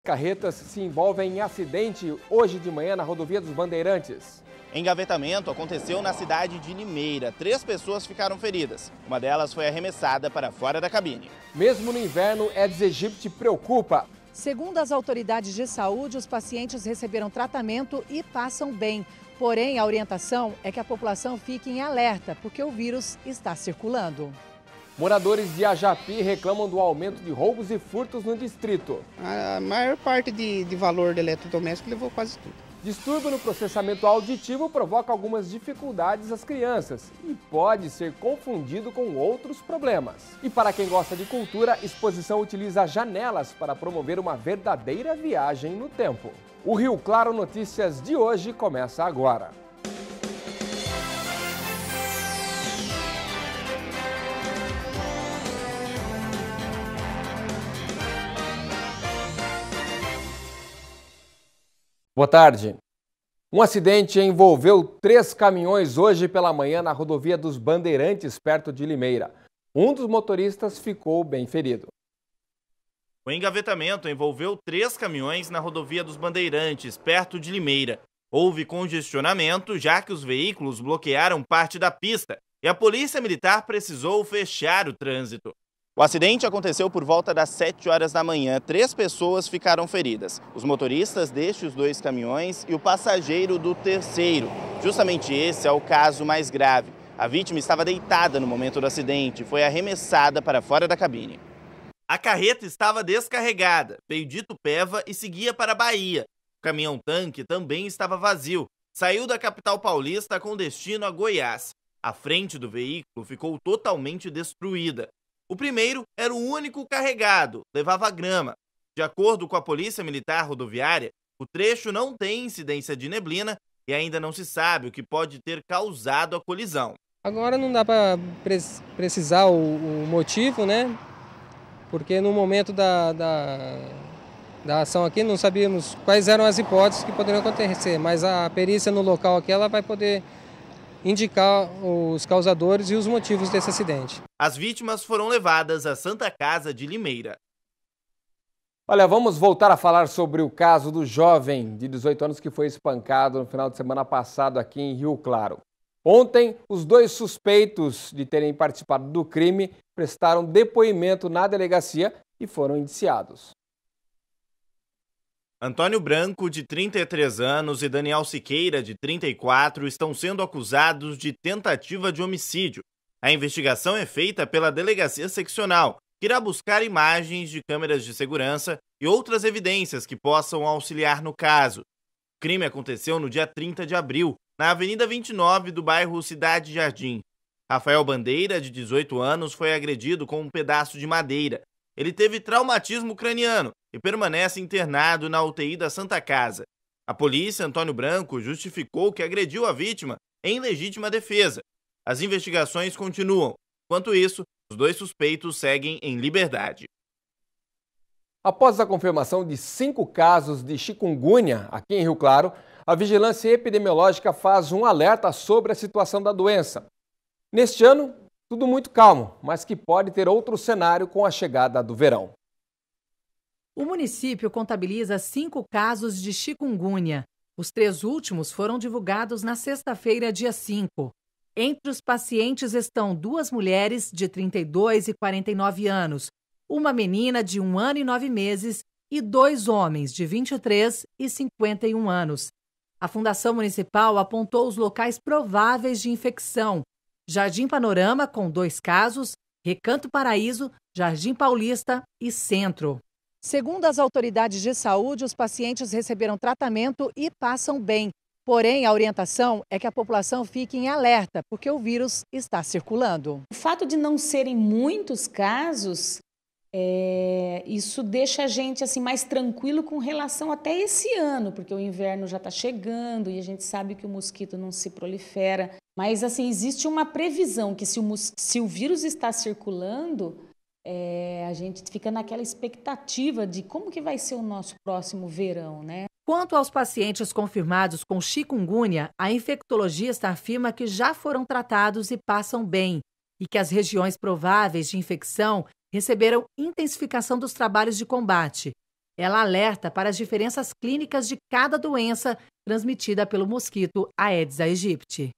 Carretas se envolvem em acidente hoje de manhã na rodovia dos Bandeirantes. Engavetamento aconteceu na cidade de Limeira. 3 pessoas ficaram feridas. Uma delas foi arremessada para fora da cabine. Mesmo no inverno, Aedes aegypti preocupa. Segundo as autoridades de saúde, os pacientes receberam tratamento e passam bem. Porém, a orientação é que a população fique em alerta, porque o vírus está circulando. Moradores de Ajapi reclamam do aumento de roubos e furtos no distrito. A maior parte de valor do eletrodoméstico levou quase tudo. Distúrbio no processamento auditivo provoca algumas dificuldades às crianças e pode ser confundido com outros problemas. E para quem gosta de cultura, a exposição utiliza janelas para promover uma verdadeira viagem no tempo. O Rio Claro Notícias de hoje começa agora. Boa tarde. Um acidente envolveu 3 caminhões hoje pela manhã na rodovia dos Bandeirantes, perto de Limeira. Um dos motoristas ficou bem ferido. O engavetamento envolveu 3 caminhões na rodovia dos Bandeirantes, perto de Limeira. Houve congestionamento, já que os veículos bloquearam parte da pista e a Polícia Militar precisou fechar o trânsito. O acidente aconteceu por volta das 7 horas da manhã. 3 pessoas ficaram feridas. Os motoristas destes 2 caminhões e o passageiro do terceiro. Justamente esse é o caso mais grave. A vítima estava deitada no momento do acidente e foi arremessada para fora da cabine. A carreta estava descarregada, veio de Itupeva e seguia para a Bahia. O caminhão-tanque também estava vazio. Saiu da capital paulista com destino a Goiás. A frente do veículo ficou totalmente destruída. O primeiro era o único carregado, levava grama. De acordo com a Polícia Militar Rodoviária, o trecho não tem incidência de neblina e ainda não se sabe o que pode ter causado a colisão. Agora não dá para precisar o motivo, né? Porque no momento da ação aqui não sabíamos quais eram as hipóteses que poderiam acontecer, mas a perícia no local aqui ela vai poder indicar os causadores e os motivos desse acidente. As vítimas foram levadas à Santa Casa de Limeira. Olha, vamos voltar a falar sobre o caso do jovem de 18 anos que foi espancado no final de semana passado aqui em Rio Claro. Ontem, os 2 suspeitos de terem participado do crime prestaram depoimento na delegacia e foram indiciados. Antônio Branco, de 33 anos, e Daniel Siqueira, de 34, estão sendo acusados de tentativa de homicídio. A investigação é feita pela Delegacia Seccional, que irá buscar imagens de câmeras de segurança e outras evidências que possam auxiliar no caso. O crime aconteceu no dia 30 de abril, na Avenida 29 do bairro Cidade Jardim. Rafael Bandeira, de 18 anos, foi agredido com um pedaço de madeira. Ele teve traumatismo craniano e permanece internado na UTI da Santa Casa. A polícia, Antônio Branco, justificou que agrediu a vítima em legítima defesa. As investigações continuam. Enquanto isso, os 2 suspeitos seguem em liberdade. Após a confirmação de 5 casos de chikungunya aqui em Rio Claro, a Vigilância Epidemiológica faz um alerta sobre a situação da doença. Neste ano, tudo muito calmo, mas que pode ter outro cenário com a chegada do verão. O município contabiliza 5 casos de chikungunya. Os 3 últimos foram divulgados na sexta-feira, dia 5. Entre os pacientes estão 2 mulheres de 32 e 49 anos, uma menina de 1 ano e 9 meses e 2 homens de 23 e 51 anos. A Fundação Municipal apontou os locais prováveis de infecção: Jardim Panorama, com 2 casos, Recanto Paraíso, Jardim Paulista e Centro. Segundo as autoridades de saúde, os pacientes receberam tratamento e passam bem. Porém, a orientação é que a população fique em alerta, porque o vírus está circulando. O fato de não serem muitos casos, isso deixa a gente assim, mais tranquilo com relação até esse ano, porque o inverno já está chegando e a gente sabe que o mosquito não se prolifera. Mas assim, existe uma previsão que se o vírus está circulando, a gente fica naquela expectativa de como que vai ser o nosso próximo verão, né? Quanto aos pacientes confirmados com chikungunya, a infectologista afirma que já foram tratados e passam bem, e que as regiões prováveis de infecção receberam intensificação dos trabalhos de combate. Ela alerta para as diferenças clínicas de cada doença transmitida pelo mosquito Aedes aegypti.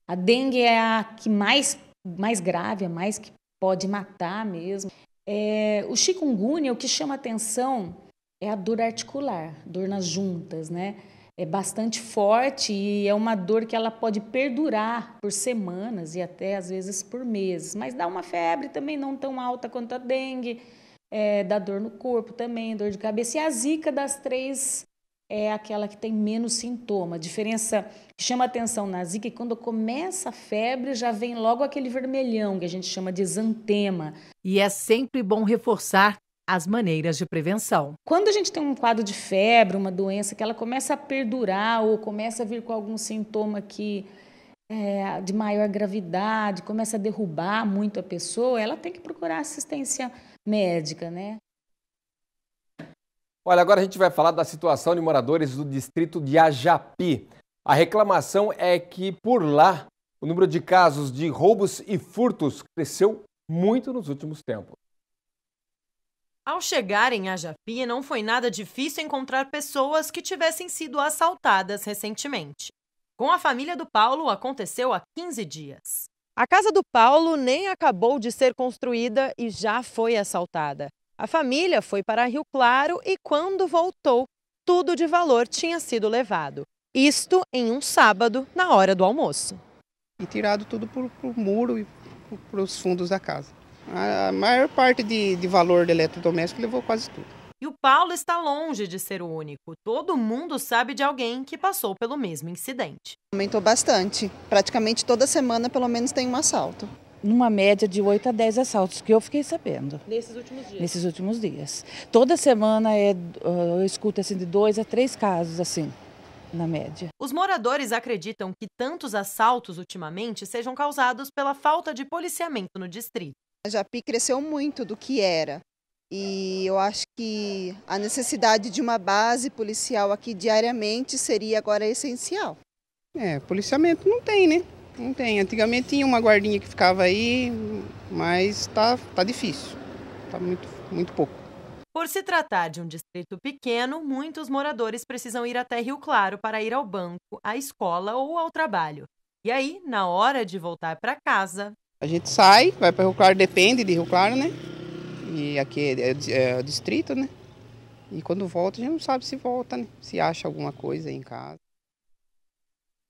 A dengue é a que mais grave, a mais que pode matar mesmo. O chikungunya, o que chama atenção é a dor articular, dor nas juntas, né? É bastante forte e é uma dor que ela pode perdurar por semanas e até às vezes por meses. Mas dá uma febre também não tão alta quanto a dengue, dá dor no corpo também, dor de cabeça. E a zika das três é aquela que tem menos sintoma. A diferença que chama atenção na zika é que quando começa a febre já vem logo aquele vermelhão que a gente chama de exantema. E é sempre bom reforçar as maneiras de prevenção. Quando a gente tem um quadro de febre, uma doença que ela começa a perdurar ou começa a vir com algum sintoma que de maior gravidade, começa a derrubar muito a pessoa, ela tem que procurar assistência médica, né? Olha, agora a gente vai falar da situação de moradores do distrito de Ajapi. A reclamação é que por lá o número de casos de roubos e furtos cresceu muito nos últimos tempos. Ao chegar em Ajapi, não foi nada difícil encontrar pessoas que tivessem sido assaltadas recentemente. Com a família do Paulo, aconteceu há 15 dias. A casa do Paulo nem acabou de ser construída e já foi assaltada. A família foi para Rio Claro e, quando voltou, tudo de valor tinha sido levado. Isto em um sábado, na hora do almoço. E tirado tudo para o muro e para os fundos da casa. A maior parte de valor de eletrodoméstico levou quase tudo. E o Paulo está longe de ser o único. Todo mundo sabe de alguém que passou pelo mesmo incidente. Aumentou bastante. Praticamente toda semana, pelo menos, tem um assalto. Numa média de 8 a 10 assaltos, que eu fiquei sabendo. Nesses últimos dias? Nesses últimos dias. Toda semana eu escuto assim, de 2 a 3 casos, assim, na média. Os moradores acreditam que tantos assaltos ultimamente sejam causados pela falta de policiamento no distrito. A Ajapi cresceu muito do que era. E eu acho que a necessidade de uma base policial aqui diariamente seria agora essencial. Policiamento não tem, né? Não tem. Antigamente tinha uma guardinha que ficava aí, mas tá difícil. Tá muito pouco. Por se tratar de um distrito pequeno, muitos moradores precisam ir até Rio Claro para ir ao banco, à escola ou ao trabalho. E aí, na hora de voltar para casa... A gente sai, vai para Rio Claro, depende de Rio Claro, né? E aqui é o distrito, né? E quando volta, a gente não sabe se volta, né? Se acha alguma coisa aí em casa.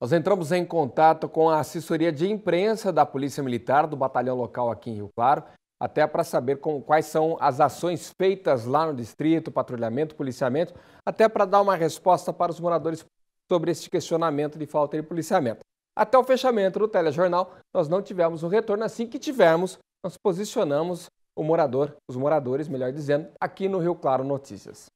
Nós entramos em contato com a assessoria de imprensa da Polícia Militar do batalhão local aqui em Rio Claro, até para saber quais são as ações feitas lá no distrito, patrulhamento, policiamento, até para dar uma resposta para os moradores sobre esse questionamento de falta de policiamento. Até o fechamento do telejornal, nós não tivemos um retorno. Assim que tivermos, nós posicionamos os moradores, melhor dizendo, aqui no Rio Claro Notícias.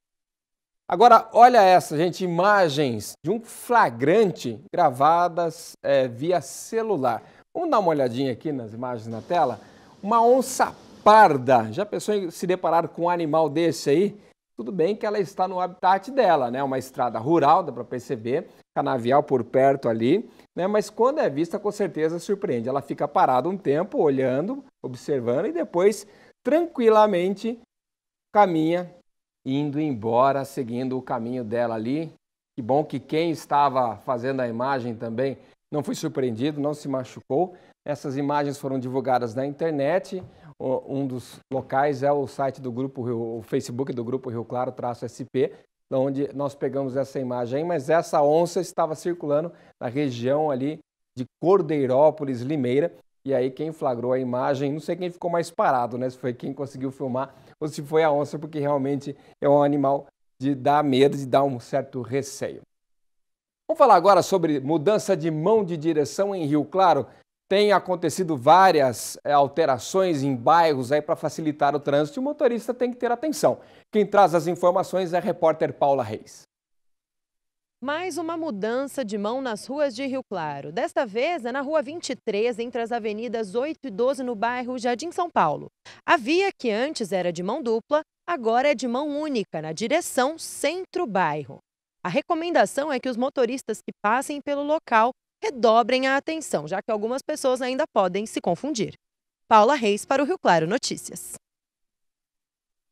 Agora, olha essa, gente, imagens de um flagrante gravadas via celular. Vamos dar uma olhadinha aqui nas imagens na tela? Uma onça parda. Já pensou em se deparar com um animal desse aí? Tudo bem que ela está no habitat dela, né? Uma estrada rural, dá para perceber, canavial por perto ali, né? Mas quando é vista, com certeza surpreende. Ela fica parada um tempo, olhando, observando e depois, tranquilamente, caminha, indo embora, seguindo o caminho dela ali. Que bom que quem estava fazendo a imagem também não foi surpreendido, não se machucou. Essas imagens foram divulgadas na internet. Um dos locais é o site do grupo, o Facebook do Grupo Rio Claro-SP, onde nós pegamos essa imagem, mas essa onça estava circulando na região ali de Cordeirópolis, Limeira, e aí quem flagrou a imagem, não sei quem ficou mais parado, né? Se foi quem conseguiu filmar ou se foi a onça, porque realmente é um animal de dar medo, de dar um certo receio. Vamos falar agora sobre mudança de mão de direção em Rio Claro. Tem acontecido várias alterações em bairros aí para facilitar o trânsito e o motorista tem que ter atenção. Quem traz as informações é a repórter Paula Reis. Mais uma mudança de mão nas ruas de Rio Claro. Desta vez é na Rua 23, entre as avenidas 8 e 12, no bairro Jardim São Paulo. A via, que antes era de mão dupla, agora é de mão única, na direção centro-bairro. A recomendação é que os motoristas que passem pelo local redobrem a atenção, já que algumas pessoas ainda podem se confundir. Paula Reis para o Rio Claro Notícias.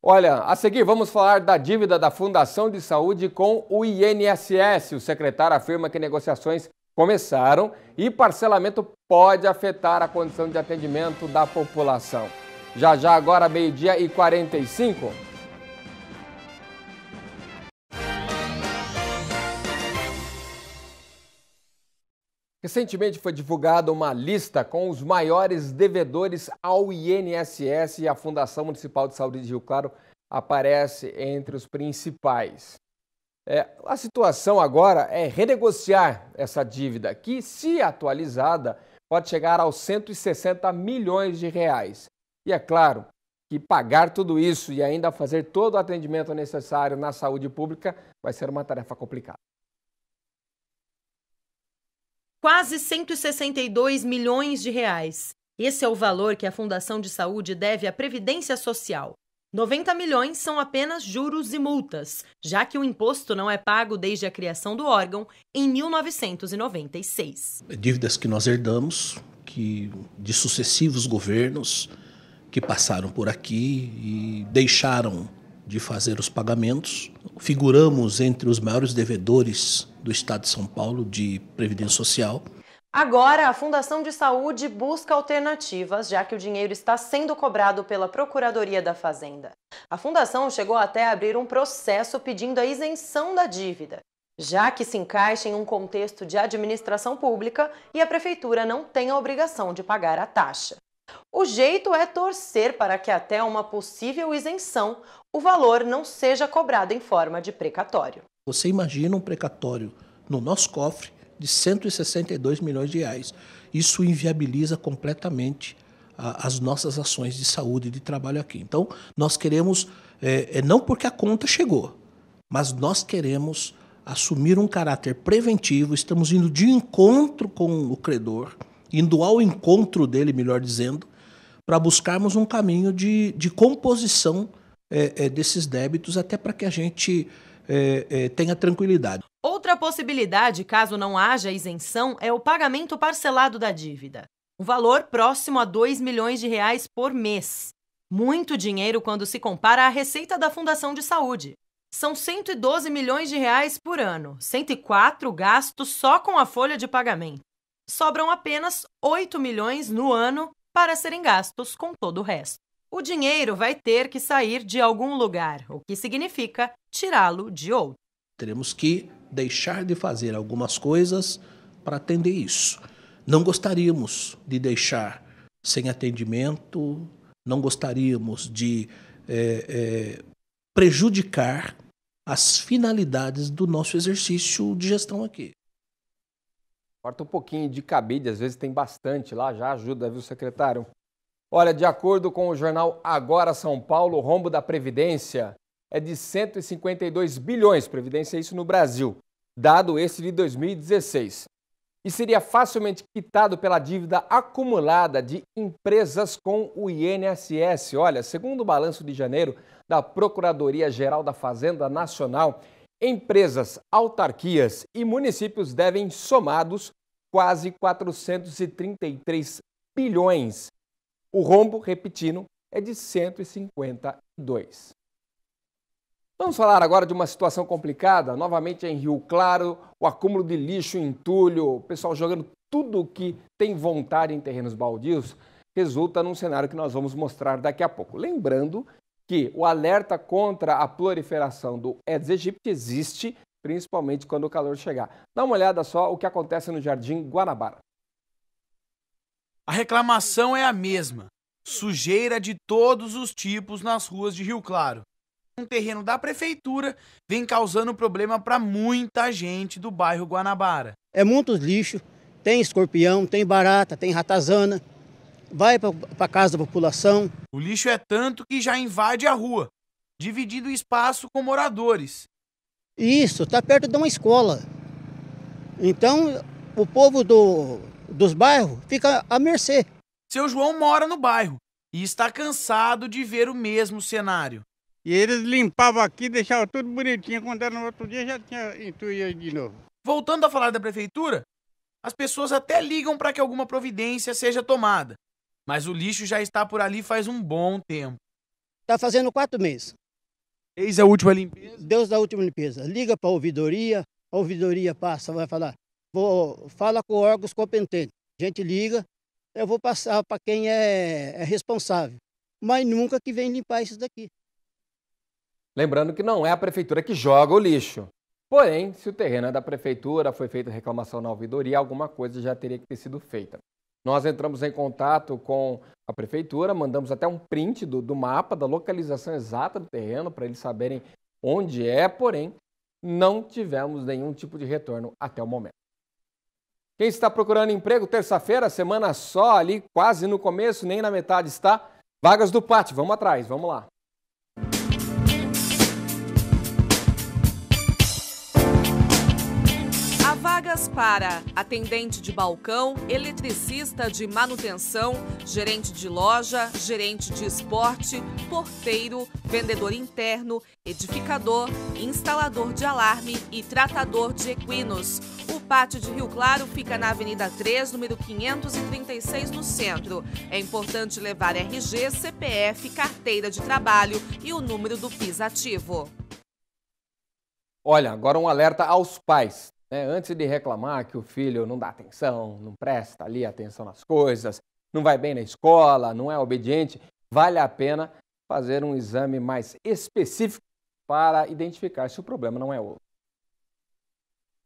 Olha, a seguir vamos falar da dívida da Fundação de Saúde com o INSS. O secretário afirma que negociações começaram e parcelamento pode afetar a condição de atendimento da população. Já agora, 12h45. Recentemente foi divulgada uma lista com os maiores devedores ao INSS e a Fundação Municipal de Saúde de Rio Claro aparece entre os principais. A situação agora é renegociar essa dívida, que, se atualizada, pode chegar aos 160 milhões de reais. E é claro que pagar tudo isso e ainda fazer todo o atendimento necessário na saúde pública vai ser uma tarefa complicada. Quase 162 milhões de reais. Esse é o valor que a Fundação de Saúde deve à Previdência Social. 90 milhões são apenas juros e multas, já que o imposto não é pago desde a criação do órgão em 1996. Dívidas que nós herdamos, de sucessivos governos que passaram por aqui e deixaram de fazer os pagamentos. Figuramos entre os maiores devedores do Estado de São Paulo de Previdência Social. Agora, a Fundação de Saúde busca alternativas, já que o dinheiro está sendo cobrado pela Procuradoria da Fazenda. A Fundação chegou até a abrir um processo pedindo a isenção da dívida, já que se encaixa em um contexto de administração pública e a Prefeitura não tem a obrigação de pagar a taxa. O jeito é torcer para que até uma possível isenção, o valor não seja cobrado em forma de precatório. Você imagina um precatório no nosso cofre de 162 milhões de reais. Isso inviabiliza completamente as nossas ações de saúde e de trabalho aqui. Então, nós queremos, não porque a conta chegou, mas nós queremos assumir um caráter preventivo, estamos indo de encontro com o credor, indo ao encontro dele, melhor dizendo, para buscarmos um caminho de composição desses débitos, até para que a gente tenha tranquilidade. Outra possibilidade, caso não haja isenção, é o pagamento parcelado da dívida. Um valor próximo a 2 milhões de reais por mês. Muito dinheiro quando se compara à receita da Fundação de Saúde. São 112 milhões de reais por ano, 104 gastos só com a folha de pagamento. Sobram apenas 8 milhões no ano para serem gastos com todo o resto. O dinheiro vai ter que sair de algum lugar, o que significa tirá-lo de outro. Teremos que deixar de fazer algumas coisas para atender isso. Não gostaríamos de deixar sem atendimento, não gostaríamos de prejudicar as finalidades do nosso exercício de gestão aqui. Corta um pouquinho de cabide, às vezes tem bastante lá, já ajuda, viu, secretário? Olha, de acordo com o jornal Agora São Paulo, o rombo da Previdência é de 152 bilhões, Previdência isso no Brasil, dado esse de 2016. E seria facilmente quitado pela dívida acumulada de empresas com o INSS. Olha, segundo o balanço de janeiro da Procuradoria-Geral da Fazenda Nacional, empresas, autarquias e municípios devem somados quase 433 bilhões. O rombo, repetindo, é de 152. Vamos falar agora de uma situação complicada, novamente em Rio Claro, o acúmulo de lixo, entulho, o pessoal jogando tudo o que tem vontade em terrenos baldios, resulta num cenário que nós vamos mostrar daqui a pouco. Lembrando que o alerta contra a proliferação do Aedes aegypti existe, principalmente quando o calor chegar. Dá uma olhada só o que acontece no Jardim Guanabara. A reclamação é a mesma, sujeira de todos os tipos nas ruas de Rio Claro. Um terreno da prefeitura vem causando problema para muita gente do bairro Guanabara. É muitos lixos, tem escorpião, tem barata, tem ratazana, vai para casa da população. O lixo é tanto que já invade a rua, dividindo o espaço com moradores. Isso, está perto de uma escola. Então, o povo dos bairros fica à mercê. Seu João mora no bairro e está cansado de ver o mesmo cenário. E eles limpavam aqui, deixavam tudo bonitinho, quando era no outro dia já tinha entulho de novo. Voltando a falar da prefeitura, as pessoas até ligam para que alguma providência seja tomada, mas o lixo já está por ali faz um bom tempo. Está fazendo 4 meses. Desde a última limpeza? Desde a última limpeza. Liga para a ouvidoria passa, vai falar. Fala com órgãos competentes. A gente liga, eu vou passar para quem é responsável. Mas nunca que vem limpar isso daqui. Lembrando que não é a prefeitura que joga o lixo. Porém, se o terreno é da prefeitura, foi feita reclamação na ouvidoria, alguma coisa já teria que ter sido feita. Nós entramos em contato com a prefeitura, mandamos até um print do mapa, da localização exata do terreno, para eles saberem onde é, porém, não tivemos nenhum tipo de retorno até o momento. Quem está procurando emprego, terça-feira, semana só, ali quase no começo, nem na metade está. Vagas do Pátio, vamos atrás, vamos lá. Há vagas para atendente de balcão, eletricista de manutenção, gerente de loja, gerente de esporte, porteiro, vendedor interno, edificador, instalador de alarme e tratador de equinos. O Pátio de Rio Claro fica na Avenida 3, número 536, no centro. É importante levar RG, CPF, carteira de trabalho e o número do PIS ativo. Olha, agora um alerta aos pais. Antes de reclamar que o filho não dá atenção, não presta ali atenção nas coisas, não vai bem na escola, não é obediente, vale a pena fazer um exame mais específico para identificar se o problema não é outro.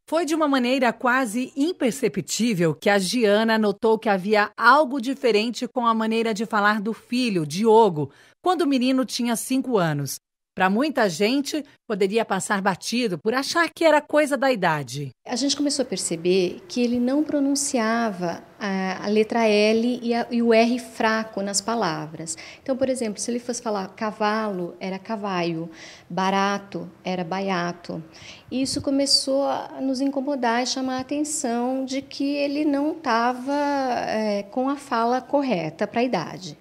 Foi de uma maneira quase imperceptível que a Giana notou que havia algo diferente com a maneira de falar do filho, Diogo, quando o menino tinha 5 anos. Para muita gente, poderia passar batido por achar que era coisa da idade. A gente começou a perceber que ele não pronunciava a letra L e o R fraco nas palavras. Então, por exemplo, se ele fosse falar cavalo, era cavaio, barato, era baiato. E isso começou a nos incomodar e chamar a atenção de que ele não estava com a fala correta para a idade.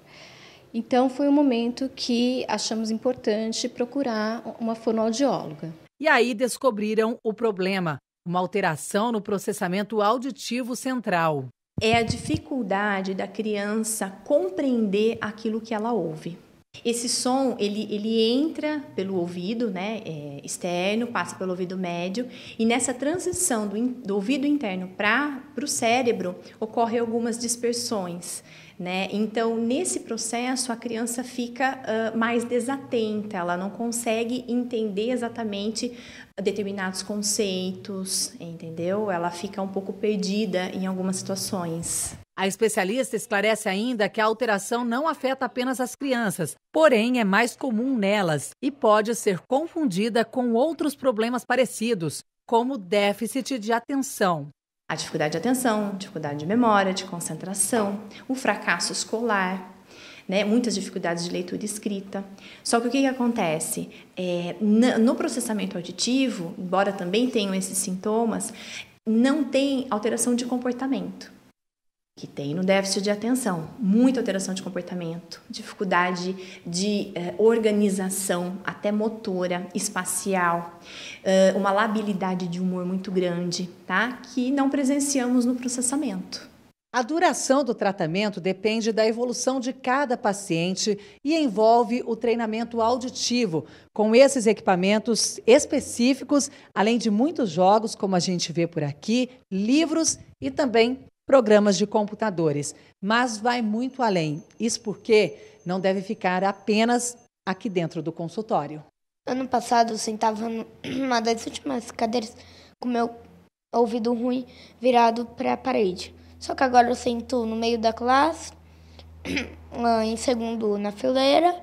Então, foi um momento que achamos importante procurar uma fonoaudióloga. E aí descobriram o problema, uma alteração no processamento auditivo central. É a dificuldade da criança compreender aquilo que ela ouve. Esse som, ele entra pelo ouvido, né, externo, passa pelo ouvido médio, e nessa transição do ouvido interno para o cérebro, ocorrem algumas dispersões. Então, nesse processo, a criança fica mais desatenta, ela não consegue entender exatamente determinados conceitos, entendeu? Ela fica um pouco perdida em algumas situações. A especialista esclarece ainda que a alteração não afeta apenas as crianças, porém é mais comum nelas e pode ser confundida com outros problemas parecidos, como déficit de atenção. A dificuldade de atenção, dificuldade de memória, de concentração, o fracasso escolar, muitas dificuldades de leitura e escrita. Só que o que acontece? No processamento auditivo, embora também tenham esses sintomas, não tem alteração de comportamento. Que tem no déficit de atenção, muita alteração de comportamento, dificuldade de organização, até motora, espacial, uma labilidade de humor muito grande, tá? Que não presenciamos no processamento. A duração do tratamento depende da evolução de cada paciente e envolve o treinamento auditivo, com esses equipamentos específicos, além de muitos jogos, como a gente vê por aqui, livros e também programas de computadores, mas vai muito além. Isso porque não deve ficar apenas aqui dentro do consultório. Ano passado eu sentava numa das últimas cadeiras com meu ouvido ruim virado para a parede. Só que agora eu sento no meio da classe, em segundo na fileira,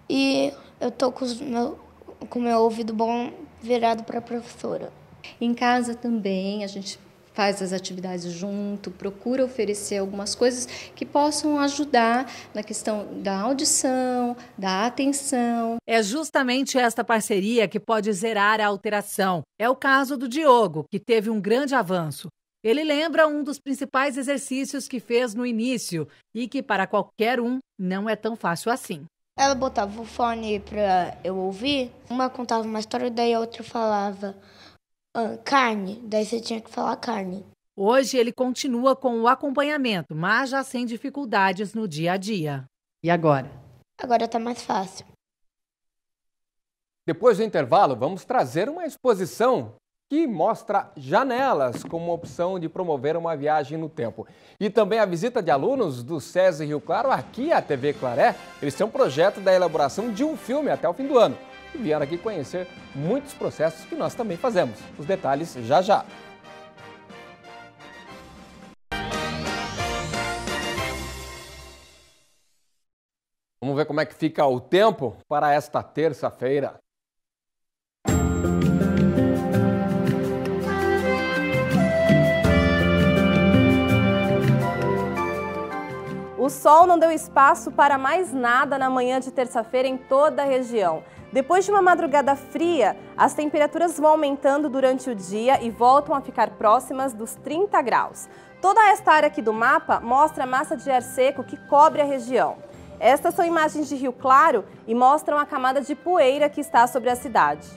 e eu tô com o meu ouvido bom virado para a professora. Em casa também a gente faz as atividades junto, procura oferecer algumas coisas que possam ajudar na questão da audição, da atenção. É justamente esta parceria que pode zerar a alteração. É o caso do Diogo, que teve um grande avanço. Ele lembra um dos principais exercícios que fez no início e que para qualquer um não é tão fácil assim. Ela botava o fone para eu ouvir, uma contava uma história, daí a outra falava carne, daí você tinha que falar carne. Hoje ele continua com o acompanhamento, mas já sem dificuldades no dia a dia. E agora? agora tá mais fácil. Depois do intervalo, vamos trazer uma exposição que mostra janelas como uma opção de promover uma viagem no tempo. E também a visita de alunos do SESI Rio Claro aqui à TV Claré. Eles têm um projeto da elaboração de um filme até o fim do ano. E vieram aqui conhecer muitos processos que nós também fazemos. Os detalhes já já. Vamos ver como é que fica o tempo para esta terça-feira. O sol não deu espaço para mais nada na manhã de terça-feira em toda a região. Depois de uma madrugada fria, as temperaturas vão aumentando durante o dia e voltam a ficar próximas dos 30 graus. Toda esta área aqui do mapa mostra a massa de ar seco que cobre a região. Estas são imagens de Rio Claro e mostram a camada de poeira que está sobre a cidade.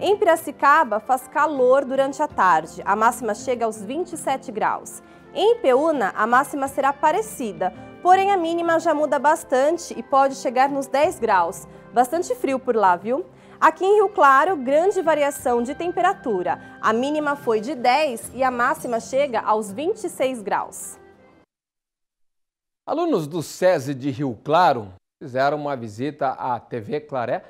Em Piracicaba, faz calor durante a tarde. A máxima chega aos 27 graus. Em Ipeúna, a máxima será parecida, porém a mínima já muda bastante e pode chegar nos 10 graus. Bastante frio por lá, viu? Aqui em Rio Claro, grande variação de temperatura. A mínima foi de 10 e a máxima chega aos 26 graus. Alunos do SESI de Rio Claro fizeram uma visita à TV Claré.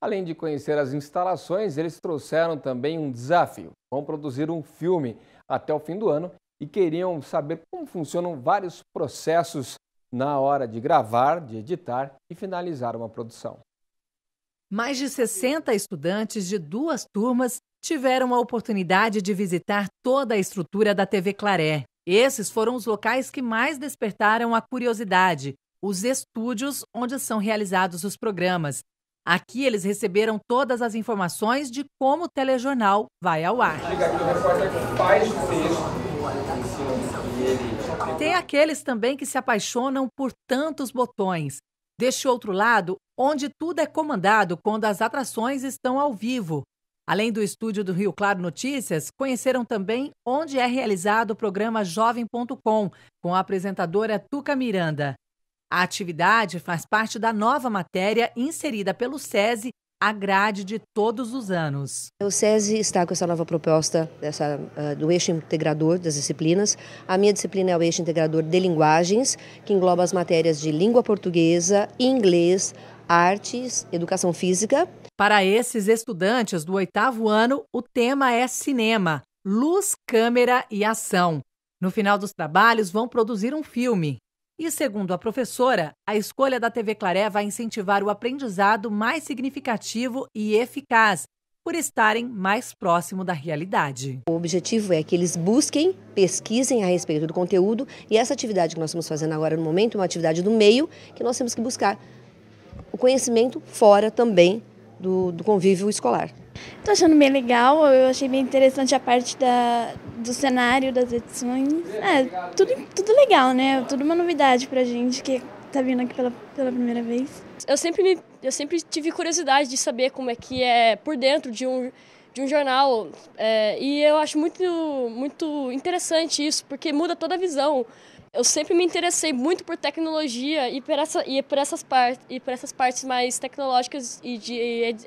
Além de conhecer as instalações, eles trouxeram também um desafio. Vão produzir um filme até o fim do ano e queriam saber como funcionam vários processos na hora de gravar, de editar e finalizar uma produção. Mais de 60 estudantes de 2 turmas tiveram a oportunidade de visitar toda a estrutura da TV Claré. Esses foram os locais que mais despertaram a curiosidade, os estúdios onde são realizados os programas. Aqui eles receberam todas as informações de como o telejornal vai ao ar. Tem aqueles também que se apaixonam por tantos botões. Deste outro lado, onde tudo é comandado quando as atrações estão ao vivo. Além do estúdio do Rio Claro Notícias, conheceram também onde é realizado o programa Jovem.com, com a apresentadora Tuca Miranda. A atividade faz parte da nova matéria inserida pelo SESI, a grade de todos os anos. O SESI está com essa nova proposta do eixo integrador das disciplinas. A minha disciplina é o eixo integrador de linguagens, que engloba as matérias de língua portuguesa, inglês, artes, educação física. Para esses estudantes do 8º ano, o tema é cinema, luz, câmera e ação. No final dos trabalhos, vão produzir um filme. E, segundo a professora, a escolha da TV Claré vai incentivar o aprendizado mais significativo e eficaz, por estarem mais próximo da realidade. O objetivo é que eles busquem, pesquisem a respeito do conteúdo, e essa atividade que nós estamos fazendo agora no momento é uma atividade do meio, que nós temos que buscar o conhecimento fora também do convívio escolar. Estou achando bem legal, eu achei bem interessante a parte do cenário, das edições. Tudo legal, né? Tudo uma novidade pra gente que tá vindo aqui pela primeira vez. Eu sempre tive curiosidade de saber como é que é por dentro de um jornal. E eu acho muito interessante isso, porque muda toda a visão. Eu sempre me interessei muito por tecnologia e por essas partes mais tecnológicas e de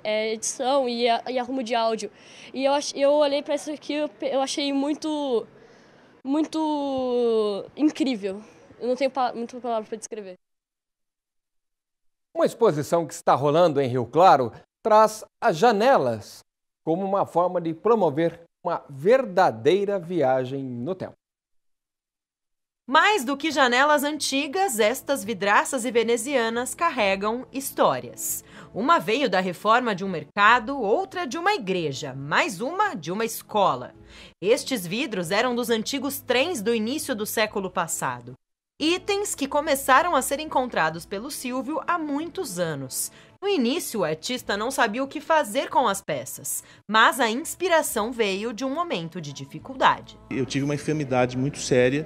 edição e arrumo de áudio. E eu olhei para isso aqui, eu achei muito incrível. Eu não tenho muita palavra para descrever. Uma exposição que está rolando em Rio Claro traz as janelas como uma forma de promover uma verdadeira viagem no tempo. Mais do que janelas antigas, estas vidraças e venezianas carregam histórias. Uma veio da reforma de um mercado, outra de uma igreja, mais uma de uma escola. Estes vidros eram dos antigos trens do início do século passado. Itens que começaram a ser encontrados pelo Silvio há muitos anos. No início, o artista não sabia o que fazer com as peças, mas a inspiração veio de um momento de dificuldade. Eu tive uma enfermidade muito séria,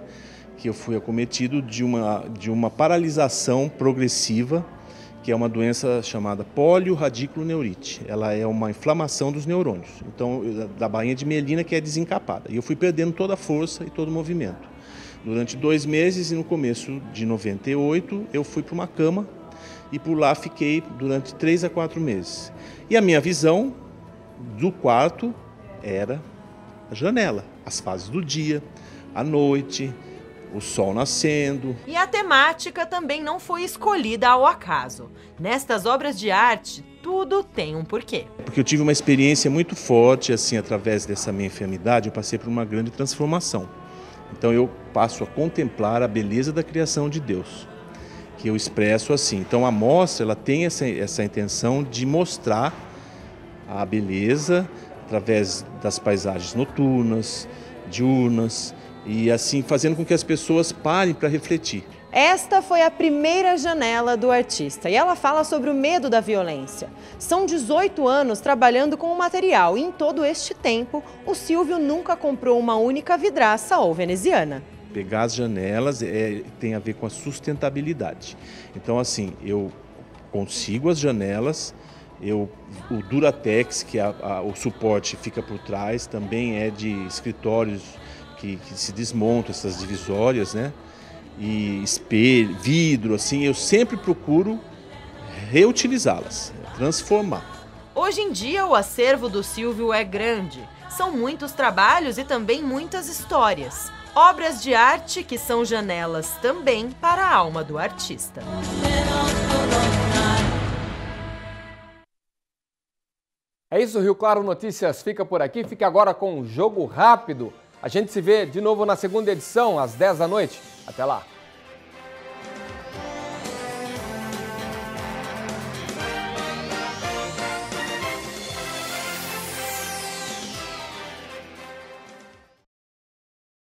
que eu fui acometido de uma paralisação progressiva, que é uma doença chamada polio-radiculoneurite. Ela é uma inflamação dos neurônios, então da bainha de mielina, que é desencapada. E eu fui perdendo toda a força e todo o movimento. Durante 2 meses e no começo de 98 eu fui para uma cama e por lá fiquei durante 3 a 4 meses. E a minha visão do quarto era a janela, as fases do dia, a noite, o sol nascendo. E a temática também não foi escolhida ao acaso. Nestas obras de arte, tudo tem um porquê. Porque eu tive uma experiência muito forte, assim, através dessa minha enfermidade, eu passei por uma grande transformação. Então eu passo a contemplar a beleza da criação de Deus, que eu expresso assim. Então a mostra, ela tem essa intenção de mostrar a beleza através das paisagens noturnas, diurnas, e assim fazendo com que as pessoas parem para refletir. Esta foi a primeira janela do artista e ela fala sobre o medo da violência. São 18 anos trabalhando com o material e em todo este tempo o Silvio nunca comprou uma única vidraça ou veneziana. Pegar as janelas tem a ver com a sustentabilidade. Então assim, eu consigo as janelas, o Duratex, que o suporte fica por trás, também é de escritórios que se desmontam essas divisórias, né? E espelho, vidro, assim, eu sempre procuro reutilizá-las, transformar. Hoje em dia o acervo do Silvio é grande. São muitos trabalhos e também muitas histórias. Obras de arte que são janelas também para a alma do artista. É isso, Rio Claro Notícias fica por aqui. Fique agora com o Jogo Rápido. A gente se vê de novo na segunda edição, às 10 da noite. Até lá!